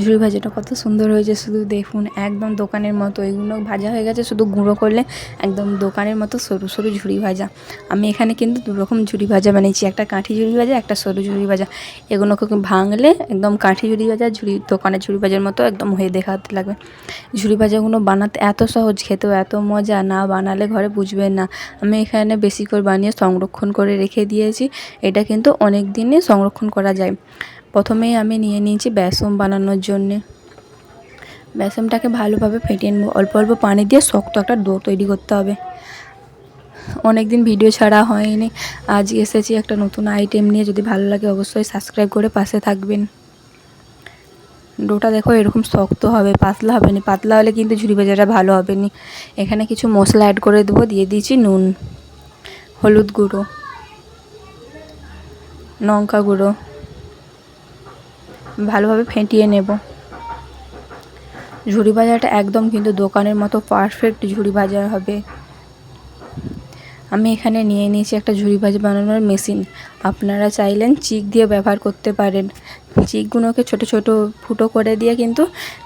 ঝুড়ি ভাজাটা কত সুন্দর হয়েছে শুধু দেখুন, একদম দোকানের মতো। এগুলো ভাজা হয়ে গেছে, শুধু গুঁড়ো করলে একদম দোকানের মতো সরু সরু ঝুড়ি ভাজা। আমি এখানে কিন্তু দুরকম ঝুড়ি ভাজা বানিয়েছি, একটা কাঠি ঝুড়ি ভাজা, একটা সরু ঝুড়ি ভাজা। এগুলোকে ভাঙলে একদম কাঠি ঝুড়ি ভাজা দোকানের ঝুড়ি ভাজার মতো একদম হয়ে দেখাতে লাগবে। ঝুড়ি ভাজাগুলো বানাতে এত সহজ, খেতেও এত মজা, না বানালে ঘরে বুঝবেন না। আমি এখানে বেশি করে বানিয়ে সংরক্ষণ করে রেখে দিয়েছি। এটা কিন্তু অনেক দিনে সংরক্ষণ করা যায়। প্রথমেই আমি নিয়ে নিয়েছি বেসন বানানোর জন্যে। বেসনটাকে ভালোভাবে ফেটিয়ে নেব। অল্প অল্প পানি দিয়ে শক্ত একটা ডো তৈরি করতে হবে। অনেক দিন ভিডিও ছাড়া হয়নি, আজ এসেছি একটা নতুন আইটেম নিয়ে। যদি ভালো লাগে অবশ্যই সাবস্ক্রাইব করে পাশে থাকবেন। ডোটা দেখো এরকম শক্ত হবে, পাতলা হবে না। পাতলা হলে কিন্তু ঝুড়ি ভাজাটা ভালো হবে না। এখানে কিছু মশলা অ্যাড করে দেবো। দিয়ে দিয়েছি নুন, হলুদ গুঁড়ো, লঙ্কা গুঁড়ো। ভালোভাবে ফেটিয়ে নেব। ঝুড়ি ভাজাটা একদম কিন্তু দোকানের মতো পারফেক্ট ঝুড়ি ভাজা হবে। আমি এখানে নিয়ে নিয়েছি একটা ঝুড়ি ভাজা বানানোর মেশিন। আপনারা চাইলেন চিক দিয়ে ব্যবহার করতে পারেন। চিকগুলোকে ছোট ছোট ফুটো করে দিয়ে কিন্তু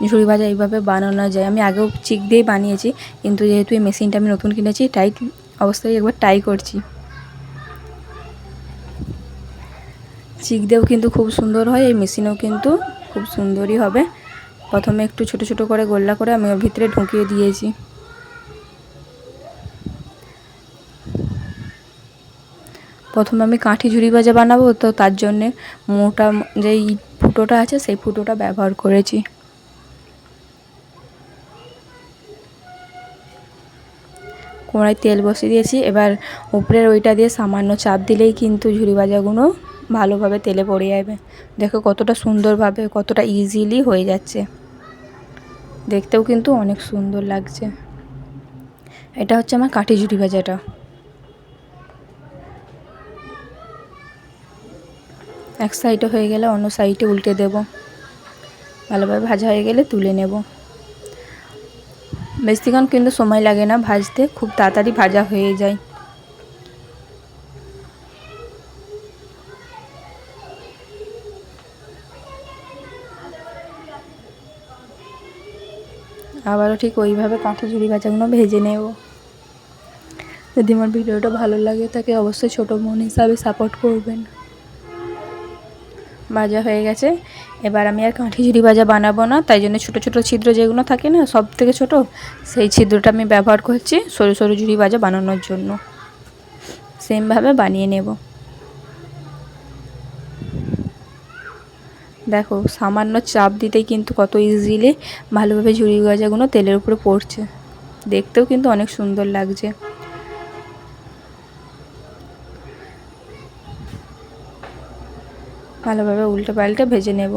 ঝুড়ি ভাজা এইভাবে বানানো যায়। আমি আগেও চিক দিয়েই বানিয়েছি, কিন্তু যেহেতু এই মেশিনটা আমি নতুন কিনেছি তাই অবশ্যই একবার ট্রাই করছি। চিক দিয়েও কিন্তু খুব সুন্দর হয়, এই মেশিনেও কিন্তু খুব সুন্দরই হবে। প্রথমে একটু ছোট ছোট করে গোল্লা করে আমি ওর ভিতরে ঢুকিয়ে দিয়েছি। প্রথমে আমি কাঠি ঝুড়ি ভাজা বানাবো, তো তার জন্যে মোটা যেই ফুটোটা আছে সেই ফুটোটা ব্যবহার করেছি। কড়াই তেল বসিয়ে দিয়েছি। এবার উপরের ওইটা দিয়ে সামান্য চাপ দিলেই কিন্তু ঝুড়ি ভাজাগুলো ভালোভাবে তেলে পড়ে যাবে। দেখো কতটা সুন্দরভাবে, কতটা ইজিলি হয়ে যাচ্ছে। দেখতেও কিন্তু অনেক সুন্দর লাগছে। এটা হচ্ছে আমার কাঠি ঝুড়ি ভাজাটা। এক সাইডে হয়ে গেলে অন্য সাইডে উল্টে দেব। ভালোভাবে ভাজা হয়ে গেলে তুলে নেব। বেশিক্ষণ কিন্তু সময় লাগে না ভাজতে, খুব তাড়াতাড়ি ভাজা হয়ে যায়। আবারও ঠিক ওইভাবে কাঠি ঝুড়ি ভাজাগুলো ভেজে নেব। যদি আমার ভিডিওটা ভালো লাগে তাকে অবশ্যই ছোটো বোন হিসাবে সাপোর্ট করবেন। ভাজা হয়ে গেছে। এবার আমি আর কাঠি ঝুড়ি ভাজা বানাবো না, তাই জন্য ছোটো ছোটো ছিদ্র যেগুলো থাকে না সব থেকে ছোটো, সেই ছিদ্রটা আমি ব্যবহার করছি সরু সরু ঝুড়ি ভাজা বানানোর জন্য। সেমভাবে বানিয়ে নেব। দেখো সামান্য চাপ দিতেই কিন্তু কত ইজিলি ভালোভাবে ঝুড়ি ভাজাগুলো তেলের উপরে পড়ছে। দেখতেও কিন্তু অনেক সুন্দর লাগছে। ভালোভাবে উল্টে পাল্টে ভেজে নেব।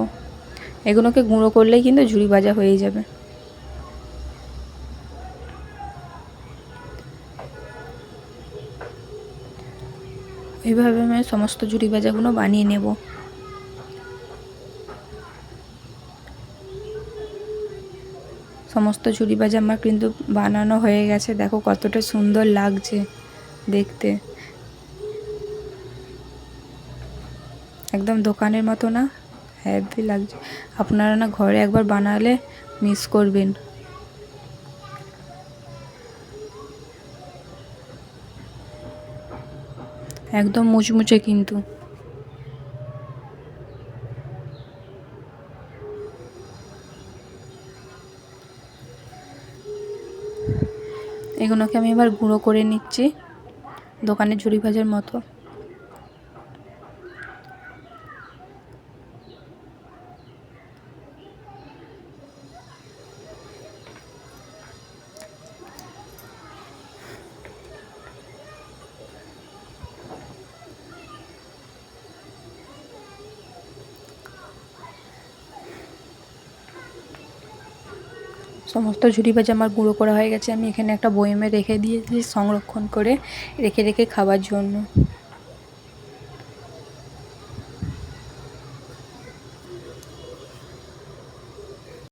এগুলোকে গুঁড়ো করলেই কিন্তু ঝুড়ি ভাজা হয়ে যাবে। এইভাবে আমি সমস্ত ঝুড়ি ভাজাগুলো বানিয়ে নেব। সমস্ত ঝুড়ি ভাজা আমার কিন্তু বানানো হয়ে গেছে। দেখো কতটা সুন্দর লাগছে দেখতে, একদম দোকানের মতো না, হেভি লাগছে। আপনারা না ঘরে একবার বানালে মিস করবেন। একদম মুচমুচে কিন্তু। এগুলোকে আমি এবার গুঁড়ো করে নিচ্ছি দোকানের ঝুড়ি ভাজার মতো। সমস্ত ঝুড়ি ভাজা আমার গুঁড়ো করা হয়ে গেছে। আমি এখানে একটা বয়মে রেখে দিয়েছি সংরক্ষণ করে রেখে খাবার জন্য।